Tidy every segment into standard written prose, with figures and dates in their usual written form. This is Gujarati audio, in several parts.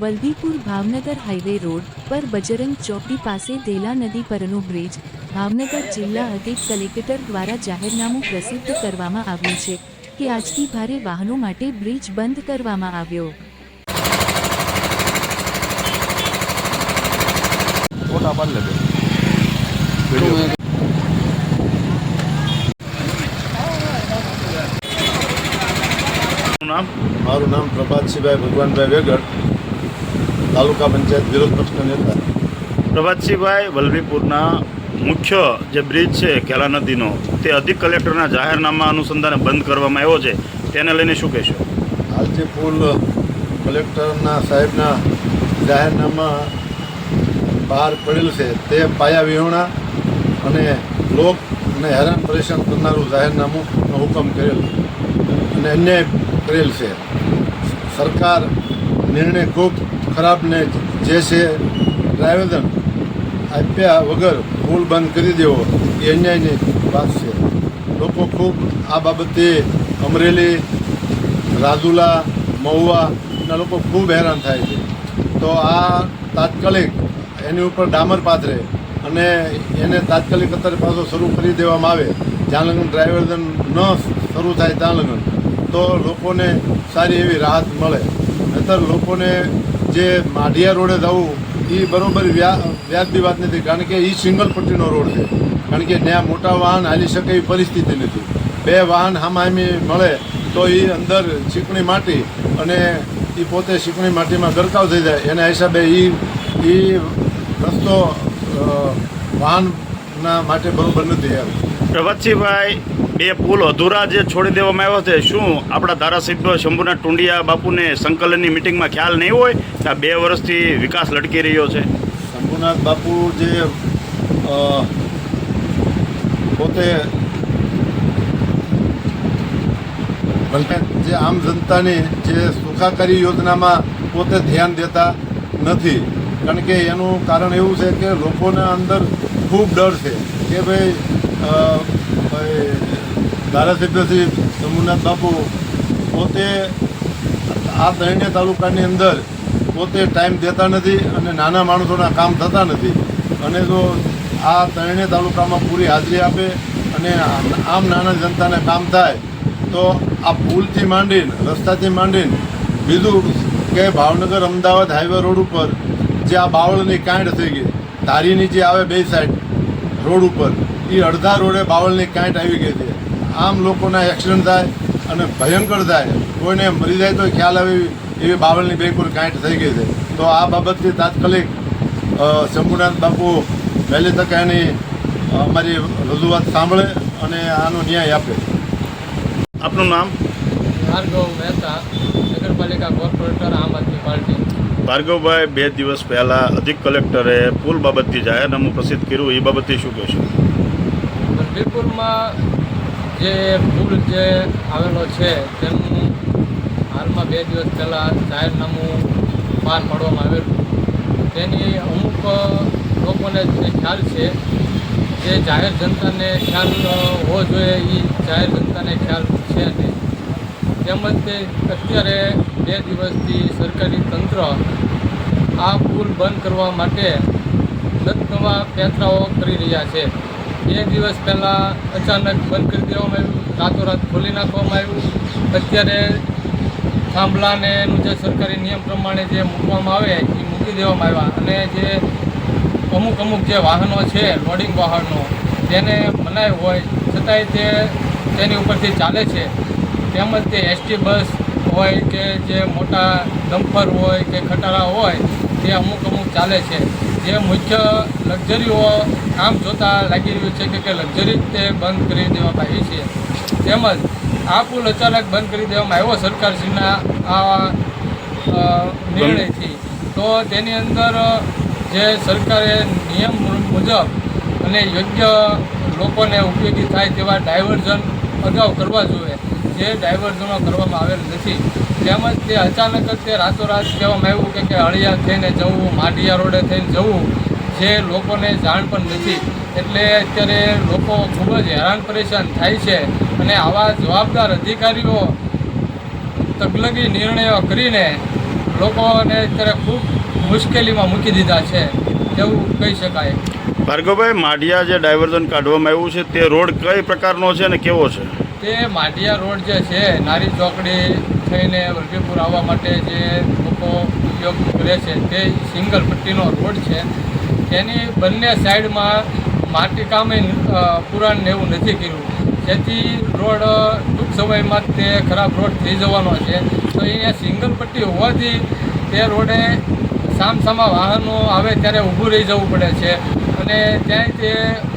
વલભીપુર ભાવનગર હાઈવે રોડ પર બજરંગ ચોકડી પાસે દેલા નદી પરનો બ્રિજ ભાવનગર જિલ્લા અધિક કલેક્ટર દ્વારા જાહેરનામું પ્રસિદ્ધ કરવામાં આવ્યું છે કે આજથી ભારે વાહનો માટે બ્રિજ બંધ કરવામાં આવ્યો। મારું નામ પ્રભાતસિંહભાઈ ભગવાનભાઈ વેગડ, તાલુકા પંચાયત વિરોધ પક્ષના નેતા। પ્રભાતસિંહભાઈ, વલભીપુરના મુખ્ય જે બ્રિજ છે કેલા નદીનો, તે અધિક કલેક્ટરના જાહેરનામા અનુસંધાને બંધ કરવામાં આવ્યો છે, તેને લઈને શું કહેશો? હાલ જે પુલ કલેક્ટરના સાહેબના જાહેરનામા બહાર પડેલ છે તે પાયા વિહોણા અને લોકને હેરાન પરેશાન કરનારું જાહેરનામુંનો હુકમ કરેલ અને અન્યાય કરેલ છે। સરકાર નિર્ણય ખૂબ ખરાબ ને જે છે આવેદન આપ્યા વગર પુલ બંધ કરી દેવો એ અન્યાયની વાત છે। લોકો ખૂબ આ બાબતે અમરેલી, રાજુલા, મહુવાના લોકો ખૂબ હેરાન થાય છે। તો આ તાત્કાલિક એની ઉપર ડામર પાથરે અને એને તાત્કાલિક અત્યારે પાછો શરૂ કરી દેવામાં આવે, જ્યાં લગન ડ્રાઈવર ન શરૂ થાય ત્યાં લગન, તો લોકોને સારી એવી રાહત મળે। નહીંતર લોકોને જે માઢિયા રોડે જવું એ બરાબર વ્યાજબી વાત નથી, કારણ કે એ સિંગલ પટ્ટીનો રોડ છે, કારણ કે ત્યાં મોટા વાહન હાલી શકે એવી પરિસ્થિતિ નથી। બે વાહન હામાહામી મળે તો એ અંદર ચીકણી માટી અને એ પોતે ચીકણી માટીમાં ગરકાવ થઈ જાય, એના હિસાબે એ રસ્તો વાહનના માટે બરાબર નથી। પ્રભાતસિંહભાઈ, બે પુલ અધૂરા જે છોડી દેવામાં આવ્યો છે, શું આપણા ધારાસભ્ય શંભુનાથ ટુંડિયા બાપુને સંકલનની મિટિંગમાં ખ્યાલ નહીં હોય કે આ 2 વર્ષથી વિકાસ લટકી રહ્યો છે? શંભુનાથ બાપુ જે પોતે જે આમ જનતાની જે સુખાકારી યોજનામાં પોતે ધ્યાન દેતા નથી, કારણ કે એનું કારણ એવું છે કે લોકોના અંદર ખૂબ ડર છે કે ભાઈ ધારાસભ્ય શ્રી શંભુનાથ બાપુ પોતે આ ત્રણેય તાલુકાની અંદર પોતે ટાઈમ દેતા નથી અને નાના માણસોના કામ થતા નથી, અને જો આ ત્રણેય તાલુકામાં પૂરી હાજરી આપે અને આમ નાના જનતાને કામ થાય તો આ પુલથી માંડીને, રસ્તાથી માંડીને બીજું કે ભાવનગર અમદાવાદ હાઈવે રોડ ઉપર જે આ બાવળની કાંઠ થઈ ગઈ, ધારીની જે આવે બે સાઈડ રોડ ઉપર, એ અડધા રોડે બાવળની કાંઠ આવી ગઈ છે। આમ લોકોના એક્સિડન્ટ થાય અને ભયંકર થાય, કોઈને મરી જાય તો ખ્યાલ આવે એવી બાવળની બેકુર કાંઠ થઈ ગઈ છે। તો આ બાબતથી તાત્કાલિક શંભુનાથ બાપુ વહેલી તકે એની અમારી રજૂઆત સાંભળે અને આનો ન્યાય આપે। આપનું નામ? ભાર્ગવ મહેતા, નગરપાલિકા કોર્પોરેટર, આમ આદમી પાર્ટી। ભાર્ગવભાઈ, 2 દિવસ પહેલાં અધિક કલેક્ટરે પુલ બાબતથી જાહેરનામું પ્રસિદ્ધ કર્યું, એ બાબતથી શું કહેશો? વલભીપુરમાં જે પુલ જે આવેલો છે તેનું હાલમાં 2 દિવસ પહેલાં જાહેરનામું બહાર પાડવામાં આવેલું, તેની અમુક લોકોને જે ખ્યાલ છે, જે જાહેર જનતાને ખ્યાલ હોવો જોઈએ એ જાહેર જનતાને ખ્યાલ છે નહીં। તેમજ તે અત્યારે 2 દિવસથી સરકારી તંત્ર આ પુલ બંધ કરવા માટે નવા પેંતરાઓ કરી રહ્યા છે। 2 દિવસ પહેલાં અચાનક બંધ કરી દેવામાં આવ્યું, રાતોરાત ખોલી નાખવામાં આવ્યું। અત્યારે થાંભલાને એનું જે સરકારી નિયમ પ્રમાણે જે મૂકવામાં આવે એ મૂકી દેવામાં આવ્યા, અને જે અમુક જે વાહનો છે, લોડિંગ વાહનો, તેને મનાઈ હોય છતાંય તેની ઉપરથી ચાલે છે। તેમજ તે એસટી બસ હોય કે જે મોટા ડમ્પર હોય કે ખટારા હોય તે અમુક ચાલે છે। જે મુખ્ય લક્ઝરીઓ કામ જોતાં લાગી રહ્યું છે કે લક્ઝરી તે બંધ કરી દેવામાં આવી છે। તેમજ આ પુલ અચાનક બંધ કરી દેવામાં આવ્યો સરકારશ્રીના આ નિર્ણયથી, તો તેની અંદર જે સરકારે નિયમ મુજબ અને યોગ્ય લોકોને ઉપયોગી થાય તેવા ડાયવર્ઝન અગાઉ કરવા જોઈએ, જે ડાયવર્ઝનો કરવામાં આવેલ નથી। તેમજ તે અચાનક જ તે રાતોરાત કહેવામાં આવ્યું કે હળિયા થઈને જવું, માઢિયા રોડે થઈને જવું, જે લોકોને જાણ પણ નથી, એટલે અત્યારે લોકો ખૂબ જ હેરાન પરેશાન થાય છે। અને આવા જવાબદાર અધિકારીઓ તગલગી નિર્ણયો કરીને લોકોને અત્યારે ખૂબ મુશ્કેલીમાં મૂકી દીધા છે એવું કહી શકાય. ભાર્ગવભાઈ, માઢિયા જે ડાયવર્ઝન કાઢવામાં આવ્યું છે તે રોડ કઈ પ્રકારનો છે અને કેવો છે? તે માઢિયા રોડ જે છે નારી ચોકડી થઈને વલભીપુર આવવા માટે જે લોકો ઉપયોગ કરે છે તે સિંગલ પટ્ટીનો રોડ છે. તેની બંને સાઈડમાં માટીકામે પુરાણ ને એવું નથી કર્યું, જેથી રોડ ટૂંક સમયમાં તે ખરાબ રોડ થઈ જવાનો છે. તો અહીંયા સિંગલ પટ્ટી હોવાથી તે રોડે સામસામા વાહનો આવે ત્યારે ઊભું રહી જવું પડે છે અને ત્યાંય તે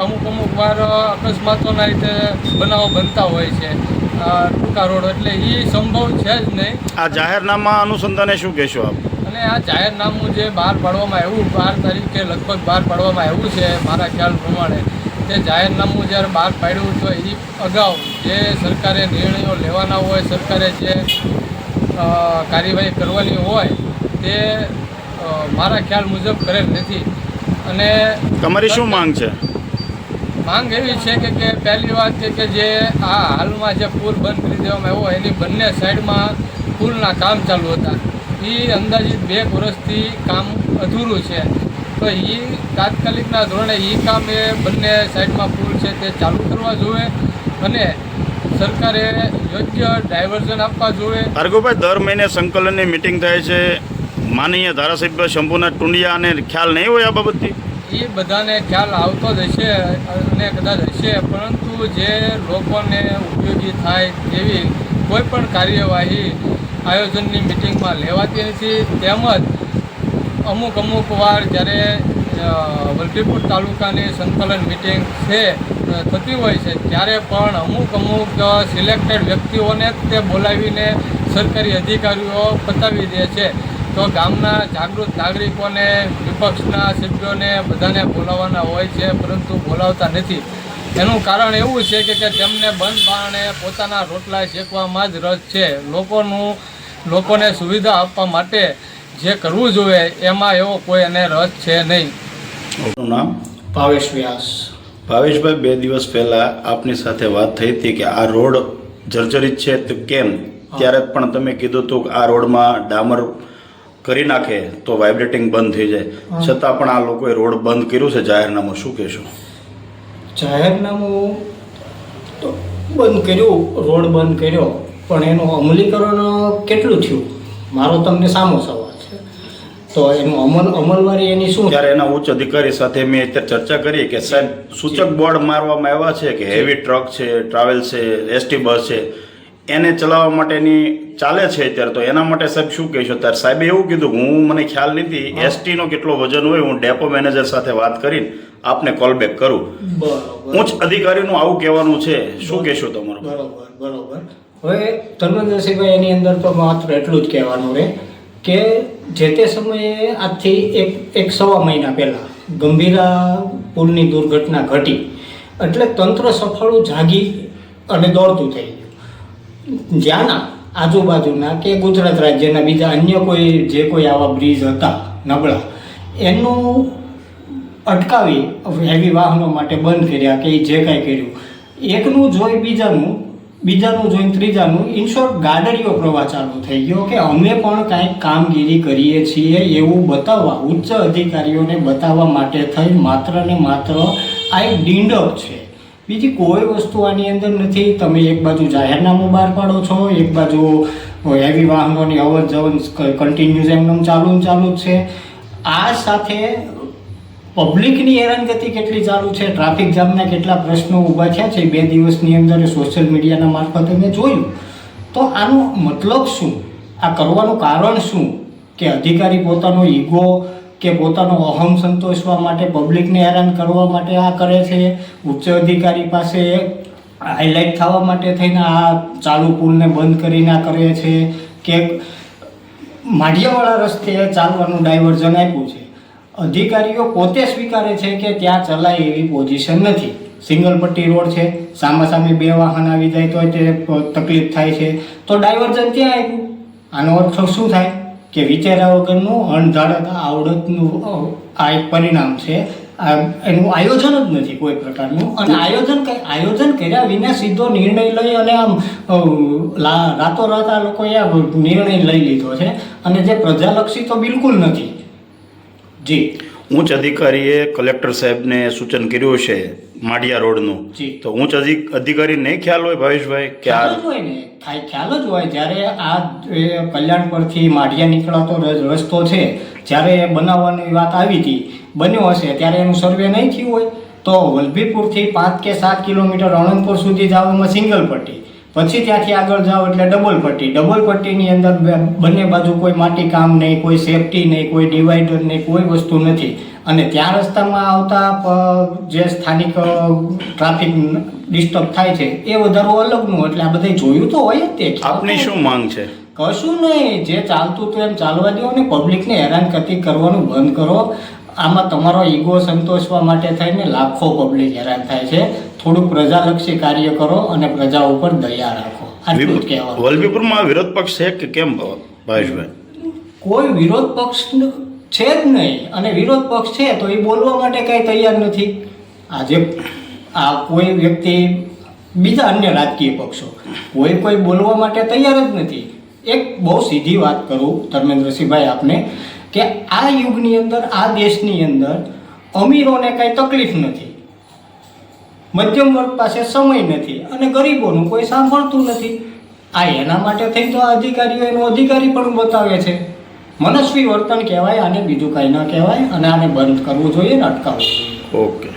અમુક વાર અકસ્માતોના રીતે બનાવો બનતા હોય છે ટૂંકા રોડ, એટલે એ સંભવ છે જ નહીં. આ જાહેરનામા અનુસંધાને શું કહેશો આપ? અને આ જાહેરનામું જે બહાર પાડવામાં આવ્યું 12 તારીખે લગભગ બહાર પાડવામાં આવ્યું છે મારા ખ્યાલ પ્રમાણે, તે જાહેરનામું જ્યારે બહાર પાડ્યું તો એ અગાઉ જે સરકારે નિર્ણયો લેવાના હોય, સરકારે જે કાર્યવાહી કરવાની હોય તે મારા ખ્યાલ મુજબ કરેલ નથી. અને તમારી શું માંગ છે? માંગ એવી છે કે પહેલી વાત કે જે આ હાલમાં જે પુલ બંધ કરી દેવામાં આવ્યો એની બંને સાઈડમાં પુલના કામ ચાલુ હતા. એ અંદાજિત 2 વર્ષથી કામ અધૂરું છે. તો એ તાત્કાલિકના ધોરણે એ કામ એ બંને સાઈડમાં પુલ છે તે ચાલુ કરવા જોઈએ અને સરકારે યોગ્ય ડાયવર્ઝન આપવા જોઈએ. ભાર્ગવભાઈ, દર મહિને સંકલનની મિટિંગ થાય છે, માનનીય ધારાસભ્ય શંભુનાથ ટુંડિયાને ખ્યાલ નહીં હોય આ બાબતથી? એ બધાને ખ્યાલ આવતો જ હશે અને કદાચ હશે, પરંતુ જે લોકોને ઉપયોગી થાય તેવી કોઈ પણ કાર્યવાહી આયોજનની મિટિંગમાં લેવાતી નથી. તેમજ અમુક વાર જ્યારે વલભીપુર તાલુકાની સંકલન મિટિંગ થતી હોય છે ત્યારે પણ અમુક સિલેક્ટેડ વ્યક્તિઓને તે બોલાવીને સરકારી અધિકારીઓ પતાવી દે છે. તો ગામના જાગૃત નાગરિકોને, વિપક્ષના સભ્યોને બધાને બોલાવવાના હોય છે પરંતુ બોલાવતા નથી. એનું કારણ એવું છે કે તેમને બંધ બારણે પોતાના રોટલા શેકવામાં જ રસ છે. લોકોને સુવિધા આપવા માટે જે કરવું જોઈએ એમાં એવો કોઈ એને રસ છે નહીં. નામ? ભાવેશ વ્યાસ. ભાવેશભાઈ, 2 દિવસ પહેલા આપની સાથે વાત થઈ હતી કે આ રોડ જર્જરિત છે તો કેમ? ત્યારે પણ તમે કીધું હતું કે આ રોડમાં ડામર કરી નાખે તો વાઇબ્રેટિંગ બંધ થઈ જાય, છતાં પણ આ લોકોએ રોડ બંધ કર્યું છે. જાહેરનામું શું કહેશો? જાહેરનામું તો બંધ કર્યું, રોડ બંધ કર્યો, પણ એનું અમલીકરણ કેટલું થયું મારો તમને સામો સવાલ છે. તો એનું અમલવારી એની શું? ત્યારે એના ઉચ્ચ અધિકારી સાથે મેં અત્યારે ચર્ચા કરી કે સાહેબ સૂચક બોર્ડ મારવામાં આવ્યા છે કે હેવી ટ્રક છે, ટ્રાવેલ છે, એસટી બસ છે, એને ચલાવવા માટેની ચાલે છે અત્યારે. તો એના માટે સાહેબ શું કહેશો? ત્યારે સાહેબે એવું કીધું, મને ખ્યાલ નથી એસટીનો કેટલો વજન હોય, હું ડેપો મેનેજર સાથે વાત કરીને આપને કોલ બેક કરું. બરોબર. ઉચ્ચ અધિકારીનું આવું કહેવાનું છે, શું કહેશો તમારું? બરોબર. હવે ધર્મેન્દ્રસિંહભાઈ, એની અંદર તો માત્ર એટલું જ કહેવાનું રહે કે જે તે સમયે આજથી એક સવા મહિના પહેલાં ગંભીરા પુલની દુર્ઘટના ઘટી એટલે તંત્ર સફળું જાગી અને દોડતું થઈ ગયું. જ્યાંના આજુબાજુના કે ગુજરાત રાજ્યના બીજા અન્ય જે કોઈ આવા બ્રિજ હતા નબળા, એનું અટકાવી હેવી વાહનો માટે બંધ કર્યા કે જે કાંઈ કર્યું, એકનું જોઈ બીજાનું જોઈને ત્રીજાનું, ઇન શોર્ટ ગાડડીઓ પ્રવાહ ચાલુ થઈ ગયો કે અમે પણ કાંઈક કામગીરી કરીએ છીએ એવું બતાવવા, ઉચ્ચ અધિકારીઓને બતાવવા માટે થઈ માત્ર ને માત્ર આ એક ડીંડક છે. બીજી કોઈ વસ્તુ આની અંદર નથી. તમે એક બાજુ જાહેરનામું બહાર પાડો છો, એક બાજુ હેવી વાહનોની અવર જવર કન્ટિન્યુઅસ એમનેમ ચાલુ જ છે. આ સાથે પબ્લિકની હેરાનગતિ કેટલી ચાલુ છે, ટ્રાફિક જામના કેટલા પ્રશ્નો ઊભા થયા છે 2 દિવસની અંદર સોશિયલ મીડિયાના મારફતે મેં જોયું. તો આનો મતલબ શું? આ કરવાનું કારણ શું? કે અધિકારી પોતાનો ઈગો કે પોતાનો અહમ સંતોષવા માટે, પબ્લિકને હેરાન કરવા માટે આ કરે છે? ઉચ્ચ અધિકારી પાસે હાઇલાઇટ થવા માટે થઈને આ ચાલુ પુલને બંધ કરીને આ કરે છે? કે માઢિયાવાળા રસ્તે ચાલવાનું ડાયવર્ઝન આપ્યું છે? અધિકારીઓ પોતે સ્વીકારે છે કે ત્યાં ચલાય એવી પોઝિશન નથી. સિંગલ પટ્ટી રોડ છે, સામે 2 વાહન આવી જાય તો તે તકલીફ થાય છે, તો ડાયવર્ઝન ત્યાં આપ્યું. આનો અર્થ શું થાય? કે વિચાર્યા વગરનું અણધારત આવડતનું આ એક પરિણામ છે એનું આયોજન જ નથી કોઈ પ્રકારનું. અને આયોજન કર્યા વિના સીધો નિર્ણય લઈ અને આમ રાતોરાત આ લોકોએ આ નિર્ણય લઈ લીધો છે અને જે પ્રજાલક્ષી તો બિલકુલ નથી. જી. ઉચ્ચ અધિકારીએ કલેક્ટર સાહેબને સૂચન કર્યું છે માળિયા રોડનું, જી. તો ઉચ્ચ અધિકારી નહીં ખ્યાલ હોય ભાવેશભાઈ કે આ ખ્યાલ જ હોય ને, ખ્યાલ જ હોય. જ્યારે આ કલ્યાણ પરથી માઢિયા નીકળાતો રસ્તો છે, જ્યારે એ બનાવવાની વાત આવી હતી, બન્યો હશે ત્યારે એનું સર્વે નહીં થયું હોય તો વલભીપુરથી 5 કે 7 કિલોમીટર અણંદપુર સુધી જવામાં સિંગલ પટ્ટી, પછી ત્યાંથી આગળ જાઓ એટલે ડબલ પટ્ટી. ડબલ પટ્ટીની અંદર બંને બાજુ કોઈ માટી કામ નહીં, કોઈ સેફટી નહીં, કોઈ ડિવાઈડર નહીં, કોઈ વસ્તુ નથી. અને ત્યાં રસ્તામાં આવતા જે સ્થાનિક ટ્રાફિક ડિસ્ટર્બ થાય છે એ વધારો અલગનું. એટલે આ બધા જોયું તો હોય જ તે. આપની શું માંગ છે? કશું નહીં, જે ચાલતું હતું એમ ચાલવા દો અને પબ્લિકને હેરાનગતિ કરવાનું બંધ કરો. આમાં તમારો ઈગો સંતોષવા માટે થઈને લાખો પબ્લિક હેરાન થાય છે. થોડુંક પ્રજાલક્ષી કાર્ય કરો અને પ્રજા ઉપર દયા રાખો. આટલું જ કહેવાનું. વલભીપુરમાં વિરોધ પક્ષ છે કે કેમ ભાવેશભાઈ? કોઈ વિરોધ પક્ષ છે જ નહીં. અને વિરોધ પક્ષ છે તો એ બોલવા માટે કાંઈ તૈયાર નથી. આજે આ કોઈ વ્યક્તિ, બીજા અન્ય રાજકીય પક્ષો, કોઈ બોલવા માટે તૈયાર જ નથી. એક બહુ સીધી વાત કરું ધર્મેન્દ્રસિંહભાઈ આપને, કે આ યુગની અંદર, આ દેશની અંદર અમીરોને કાંઈ તકલીફ નથી, મધ્યમ વર્ગ પાસે સમય નથી અને ગરીબોનું કોઈ સાંભળતું નથી. આ એના માટે થઈ તો આ અધિકારીઓ એનું અધિકારી પણ બતાવે છે. મનસ્વી વર્તન કહેવાય આને, બીજું કાંઈ ન કહેવાય. અને આને બંધ કરવું જોઈએ ને અટકાવવું જોઈએ. ઓકે.